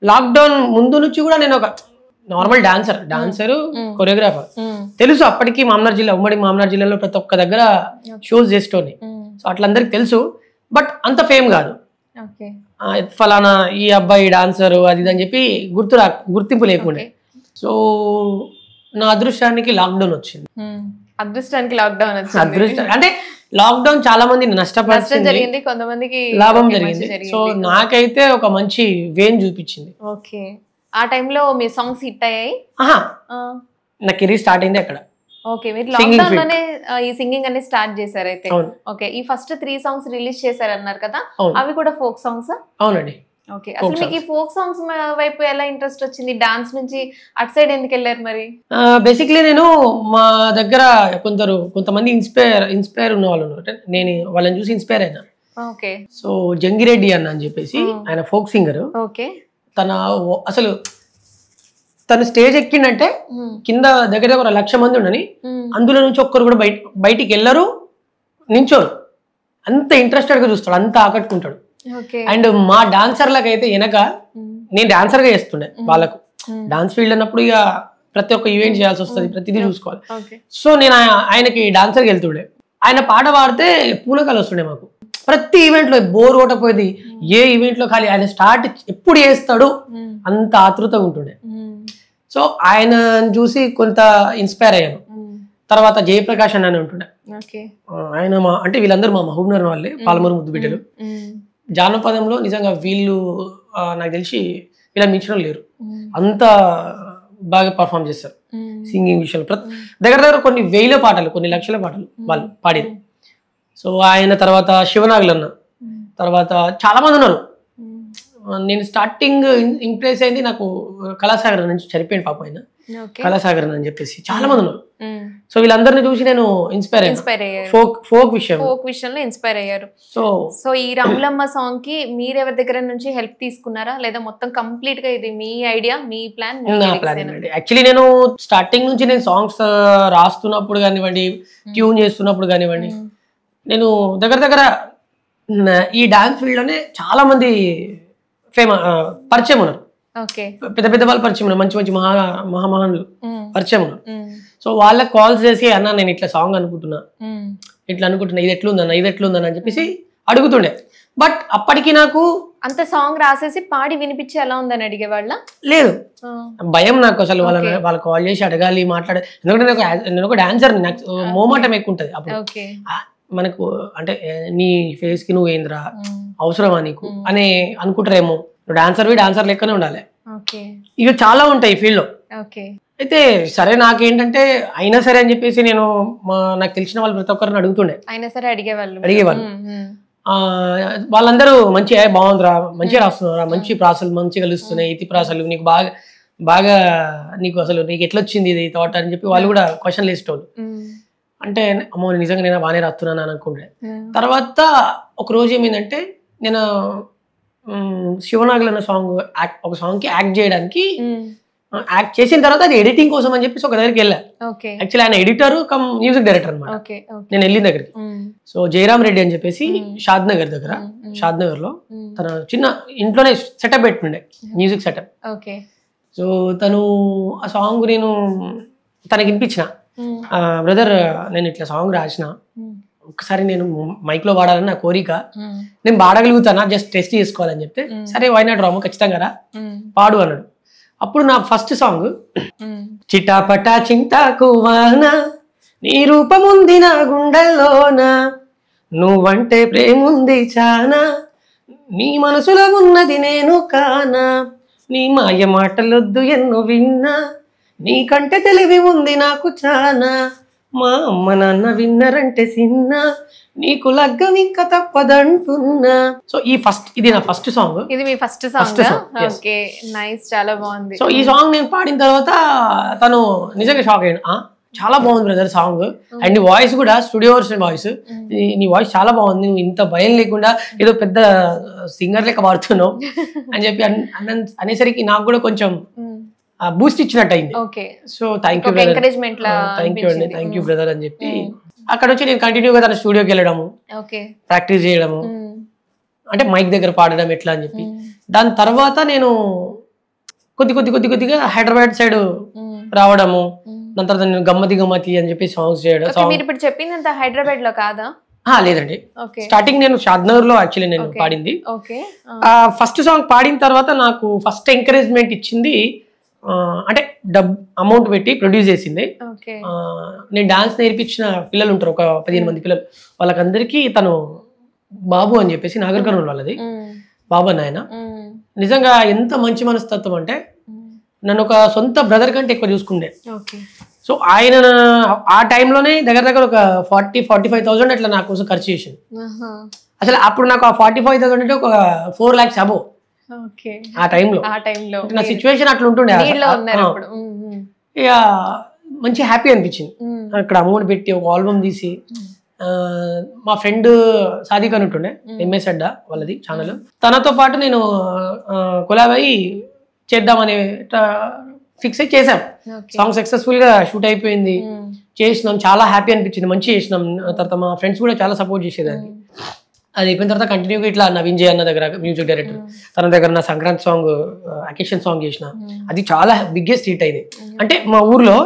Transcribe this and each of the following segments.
Lockdown ముందు నుంచి కూడా నేను ఒక నార్మల్ డాన్సర్ కొరియోగ్రాఫర్ తెలుసు అప్పటికి మామనార్ జిల్లా ఉమ్మడి మామనార్ జిల్లాలో ప్రతి ఒక్క దగ్గర షోస్ చేస్తోని సో అట్లా అందరికి తెలుసు బట్ అంత ఫేమ్ కాదు ఫలానా ఈ అబ్బాయి డాన్సర్ అది అని చెప్పి గుర్తింపు లేకుండే సో నా అదృష్టానికి లాక్డౌన్ వచ్చింది అదృష్టం అంటే లాక్డౌన్ చాలా మంది నష్టపరిచింది కొంతమందికి లాభం జరిగింది సో నాకైతే ఒక మంచి వేన్ చూపించింది ఓకే ఆ టైంలో మీ సాంగ్స్ హిట్ అయ్యాయి నా కెరీర్ స్టార్ట్ అయింది అక్కడ ఓకే మీరు లాక్డౌన్ లోనే ఈ సింగింగ్ అనేది స్టార్ట్ చేశారు అయితే ఓకే ఈ ఫస్ట్ 3 సాంగ్స్ రిలీజ్ చేశారు అన్నారు కదా అవి కూడా ఫోక్ సాంగ్స్ అవునండి ఓకే అసలు మీకు ఈ ఫోక్ సాంగ్స్ వైపు ఎలా ఇంట్రెస్ట్ వచ్చింది డాన్స్ నుంచి అటు సైడ్ ఎందుకు వెళ్ళారు మరి బేసిక్లీ నేను మా దగ్గర కొంతమంది ఇన్స్పైర్ ఉన్న వాళ్ళు ఉన్నారు నేను వాళ్ళని చూసి ఇన్స్పైర్ అయినా ఓకే సో జంగిరెడ్డి అన్న అని చెప్పేసి ఆయన ఫోక్ సింగర్ ఓకే అసలు తను స్టేజ్ ఎక్కిందంటే కింద దగ్గర 1,00,000 మంది ఉండని అందులో నుంచి ఒక్కరు కూడా బయటికి వెళ్ళరు నించోరు అంత ఇంట్రెస్టెడ్ గా చూస్తాడు అంత ఆకట్టుకుంటాడు అండ్ మా డాన్సర్లకు అయితే వెనక నేను డాన్సర్ గా చేస్తుండే వాళ్ళకు డాన్స్ ఫీల్డ్ అన్నప్పుడు ఇక ప్రతి ఒక్క ఈవెంట్ చేయాల్సి వస్తుంది ప్రతిదీ చూసుకోవాలి సో నేను ఆయనకి డాన్సర్కి వెళ్తుండే ఆయన పాట పాడితే పూనకాలు వస్తుండే మాకు ప్రతి ఈవెంట్ లో బోర్ కొట్టపోయేది ఏ ఈవెంట్ లో ఖాళీ ఆయన స్టార్ట్ ఎప్పుడు చేస్తాడు అంత ఆతృతగా ఉంటుండే సో ఆయన చూసి కొంత ఇన్స్పైర్ అయ్యాను తర్వాత జయప్రకాష్ అని ఉంటుండే ఆయన అంటే వీళ్ళందరూ మా మహబూబ్నగర్ వాళ్ళే పాలమూరు ముద్దు బిడ్డలు జానపదంలో నిజంగా వీళ్ళు నాకు తెలిసి వీళ్ళని మించడం లేరు అంత బాగా పర్ఫామ్ చేస్తారు సింగింగ్ విషయంలో దగ్గర కొన్ని వేల పాటలు కొన్ని లక్షల పాటలు వాళ్ళు పాడేది సో ఆయన తర్వాత శివనాగులన్న తర్వాత చాలా మంది ఉన్నారు నేను స్టార్టింగ్ ఇంప్రెస్ అయింది నాకు కళాసాగర్ నుంచి చనిపోయింది పాప ఆయన కళాసాగర్ అని చెప్పేసి చాలా మంది ఉన్నారు సో వీళ్ళందరినీ చూసి నేను ఇన్స్పైర్ అయ్యాను ఫోక్ విషయంలో ఇన్స్పైర్ అయ్యారు సో ఈ రాములమ్మ సాంగ్ కి మీరు ఎవరి దగ్గర నుంచి హెల్ప్ తీసుకున్నారా లేదా మొత్తం కంప్లీట్ గా ఇది మీ ఐడియా మీ ప్లాన్ యాక్చువల్లీ నేను స్టార్టింగ్ నుంచి నేను సాంగ్స్ రాస్తున్నప్పుడు కానివ్వండి ట్యూన్ చేస్తున్నప్పుడు కానివ్వండి నేను దగ్గర ఈ డాన్స్ ఫీల్డ్ లోనే చాలా మంది పరిచయం ఉన్నారు పెద్ద వాళ్ళు పరిచయం ఉన్నారు మంచి మహామహానులు పరిచయం ఉన్నారు సో వాళ్ళకి కాల్స్ చేసి అన్న నేను ఇట్లా సాంగ్ అనుకుంటున్నా ఇది ఎట్లుందన్న అని చెప్పేసి అడుగుతుండే బట్ అప్పటికి నాకు అంత సాంగ్ రాసేసి పాడి వినిపించి ఎలా ఉందని అడిగే వాళ్ళ లేదు భయం నాకు అసలు వాళ్ళు కాల్ చేసి అడగాలి మాట్లాడే ఎందుకంటే నేను ఒక డాన్సర్ నాకు మోమాటం ఎక్కువ ఉంటది అప్పుడు మనకు అంటే నీ ఫేస్ కి నువ్వు ఏంద్రా అవసరమా నీకు అని అనుకుంటారేమో డాన్సర్ లెక్కనే ఉండాలి ఇక చాలా ఉంటాయి ఈ ఫీల్డ్ లో అయితే సరే నాకేంటంటే అయినా సరే అని చెప్పేసి నేను నాకు తెలిసిన వాళ్ళు ప్రతి ఒక్కరిని అడుగుతుండే అడిగేవాళ్ళు వాళ్ళందరూ మంచిగా బాగుందిరా మంచిగా రాస్తున్నారా మంచి ప్రాసలు మంచిగా కలుస్తున్నాయి ఇతి ప్రాసలు నీకు బాగా నీకు అసలు నీకు ఎట్లా వచ్చింది ఇది థాట్ అని చెప్పి వాళ్ళు కూడా క్వశ్చన్లు వేసేటోళ్ళు అంటే అమ్మో నిజంగా నేను బాగానే రాస్తున్నాను అని అనుకుంటే తర్వాత ఒక రోజు ఏమైందంటే నేను శివనాగులు అన్న ఒక సాంగ్ కి యాక్ట్ చేయడానికి యాక్ట్ చేసిన తర్వాత అది ఎడిటింగ్ కోసం అని చెప్పేసి ఒక దగ్గరికి వెళ్ళా యాక్చువల్లీ ఆయన ఎడిటర్ కమ్ మ్యూజిక్ డైరెక్టర్ అనమాట నేను వెళ్ళిన దగ్గరికి సో జయరామ్ రెడ్డి అని చెప్పేసి షాద్ నగర్ లో తన చిన్న ఇంట్లోనే సెటప్ పెట్టుండే మ్యూజిక్ సెటప్ సో తను ఆ సాంగ్ నేను తనకి వినిపించిన బ్రదర్ నేను ఇట్లా సాంగ్ రాసిన ఒకసారి నేను మైక్ లో పాడాలని నా కోరిక నేను పాడగలుగుతానా జస్ట్ టెస్ట్ చేసుకోవాలని చెప్తే సరే వై నాట్ రాము ఖచ్చితంగా రా పాడు అన్నాడు అప్పుడు నా ఫస్ట్ సాంగ్ చిటాపటా చింతాకు వాన నీ రూపముంది నా గుండెల్లోన నువ్వంటే ప్రేముంది చానా నీ మనసులో ఉన్నది నేను కానా నీ మాయ మాటలొద్దు ఎన్నో విన్నా నీకంటే తెలివి ఉంది నాకు చానా మా అమ్మ నాన్న విన్నరంటే సిన్న నీకు లగ్గం ఇంకా తప్పదంటున్నా సో ఇది నా ఫస్ట్ సాంగ్ ఇది మీ ఫస్ట్ సాంగ్ ఓకే నైస్ చాలా బాగుంది సో ఈ సాంగ్ నేను పాడిన తర్వాత తను నిజంగా షాక్ అయ్యాడు చాలా బాగుంది బ్రదర్ సాంగ్ అండ్ నీ వాయిస్ కూడా స్టూడియో వర్షన్ వాయిస్ నీ వాయిస్ చాలా బాగుంది నువ్వు ఇంత భయం లేకుండా ఏదో పెద్ద సింగర్ లెక్క పాడుతున్నావు అని చెప్పి అనేసరికి నాకు కూడా కొంచెం బూస్ట్ ఇచ్చినట్టు అయింది so thank you thank you brother అని చెప్పి అక్కడ వచ్చి నేను కంటిన్యూగా తన స్టూడియోకి వెళ్ళడము ప్రాక్టీస్ చేయడము అంటే మైక్ దగ్గర పాడడం ఎట్లా అని చెప్పి దాని తర్వాత నేను కొద్దిగా హైదరాబాద్ సైడ్ రావడము, దాని తర్వాత నేను గమ్మతి గమ్మతి అని చెప్పి సాంగ్స్ చేయడం. మీరు ఇప్పుడు చెప్పింది హైదరాబాద్ లో కాదా? లేదండి, స్టార్టింగ్ నేను షాద్నగర్ లో యాక్చువల్లీ నేను పాడింది. ఫస్ట్ సాంగ్ పాడిన తర్వాత నాకు ఫస్ట్ ఎంకరేజ్మెంట్ ఇచ్చింది అంటే అమౌంట్ పెట్టి ప్రొడ్యూస్ చేసింది. నేను డాన్స్ నేర్పించిన పిల్లలు ఉంటారు, ఒక 15 మంది పిల్లలు, వాళ్ళకందరికీ తను బాబు అని చెప్పేసి నాగర్ కర్నూలు వాళ్ళది బాబు అని ఆయన. నిజంగా ఎంత మంచి మనస్తత్వం అంటే నన్ను ఒక సొంత బ్రదర్ కంటే ఎక్కువ చూసుకుండే. సో ఆయన ఆ టైంలోనే దగ్గర ఒక 40-45,000 అట్లా నా కోసం ఖర్చు చేసింది. అసలు అప్పుడు నాకు ఆ 45,000 అంటే ఒక 4 lakhs అబోవ్ ఆ టైంలో. నా సిచ్యువేషన్ అట్లా ఉంటుండే. ఇక మంచి హ్యాపీ అనిపించింది అక్కడ అమౌంట్ పెట్టి ఒక ఆల్బమ్ తీసి. మా ఫ్రెండ్ సాదిక్ అని ఉంటుండే, ఎంఎస్ అడ్డా వాళ్ళది ఛానల్, తనతో పాటు నేను కొలాబ్ అయ్యి చేద్దామని ఫిక్స్ అయ్యి చేసాం. సాంగ్ సక్సెస్ఫుల్ గా షూట్ అయిపోయింది, చేసినాం, చాలా హ్యాపీ అనిపించింది, మంచి చేసినాం. తర్వాత మా ఫ్రెండ్స్ కూడా చాలా సపోర్ట్ చేసేదాన్ని. అది అయిపోయిన తర్వాత కంటిన్యూగా ఇట్లా నవీన్ జే అన్న దగ్గర మ్యూజిక్ డైరెక్టర్, తన దగ్గర నా సంక్రాంతి సాంగ్ అకేషన్ సాంగ్ చేసిన, అది చాలా బిగ్గెస్ట్ హిట్ అయింది. అంటే మా ఊర్లో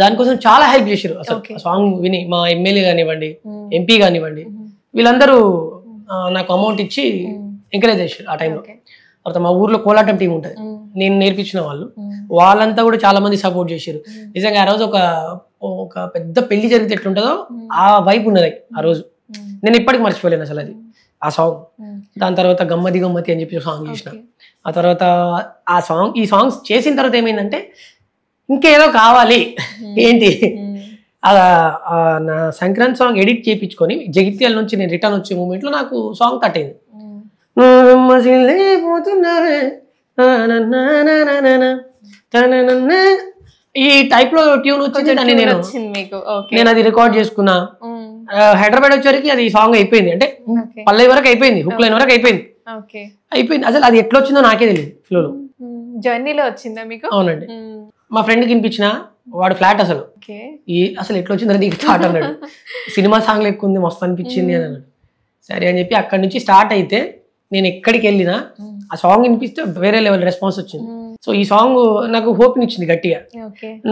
దానికోసం చాలా హెల్ప్ చేశారు. అసలు సాంగ్ విని మా ఎమ్మెల్యే కానివ్వండి, ఎంపీ కానివ్వండి, వీళ్ళందరూ నాకు అమౌంట్ ఇచ్చి ఎంకరేజ్ చేశారు ఆ టైంలో. తర్వాత మా ఊర్లో కోలాటం టీం ఉంటుంది, నేను నేర్పించిన వాళ్ళు, వాళ్ళంతా కూడా చాలా మంది సపోర్ట్ చేశారు. నిజంగా ఆ రోజు ఒక పెద్ద పెళ్లి జరిగితే ఎట్లుంటుందో ఆ వైపు ఉన్నది ఆ రోజు. నేను ఇప్పటికి మర్చిపోలేను అసలు అది ఆ సాంగ్. దాని తర్వాత గమ్మతి గమ్మతి అని చెప్పి సాంగ్ చేసిన. ఆ తర్వాత ఈ సాంగ్స్ చేసిన తర్వాత ఏమైందంటే ఇంకేదో కావాలి ఏంటి, నా సంక్రాంతి సాంగ్ ఎడిట్ చేయించుకొని జగిత్యాల నుంచి నేను రిటర్న్ వచ్చే మూమెంట్లో నాకు సాంగ్ కట్ అయింది. ఈ టైప్ లో ట్యూన్ వచ్చింది, నేను అది రికార్డ్ చేసుకున్నా. హైదరాబాద్ వచ్చేసరికి అది సాంగ్ అయిపోయింది, అంటే పల్లవి వరకు అయిపోయింది, హుక్ లైన్ వరకు అయిపోయింది. అసలు అది ఎట్లా వచ్చిందో నాకే తెలియదు, ఫ్లోలో జర్నీలో వచ్చిందా మీకు? అవునండి, మా ఫ్రెండ్కి వినిపించిన, వాడు ఫ్లాట్ అసలు ఎట్లా వచ్చింది నీకు థాట్ అన్నాడు. సినిమా సాంగ్ ఎక్కువ ఉంది, మస్తు అనిపించింది అని అన్నాడు. సరే అని చెప్పి అక్కడి నుంచి స్టార్ట్ అయితే నేను ఎక్కడికి వెళ్ళినా ఆ సాంగ్ వినిపిస్తే వేరే లెవెల్ రెస్పాన్స్ వచ్చింది. సో ఈ సాంగ్ నాకు హోప్ ఇచ్చింది గట్టిగా.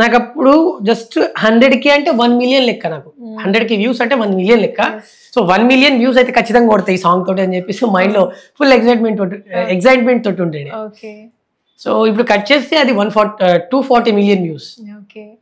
నాకు అప్పుడు జస్ట్ 100K అంటే 1 million లెక్క, నాకు 100K వ్యూస్ అంటే 1 million లెక్క. సో 1 million వ్యూస్ అయితే ఖచ్చితంగా కొడతాయి ఈ సాంగ్ తోటి అని చెప్పేసి మైండ్ లో ఫుల్ ఎక్సైట్మెంట్ తోటి ఉండే. సో ఇప్పుడు కట్ చేస్తే అది 240 million వ్యూస్.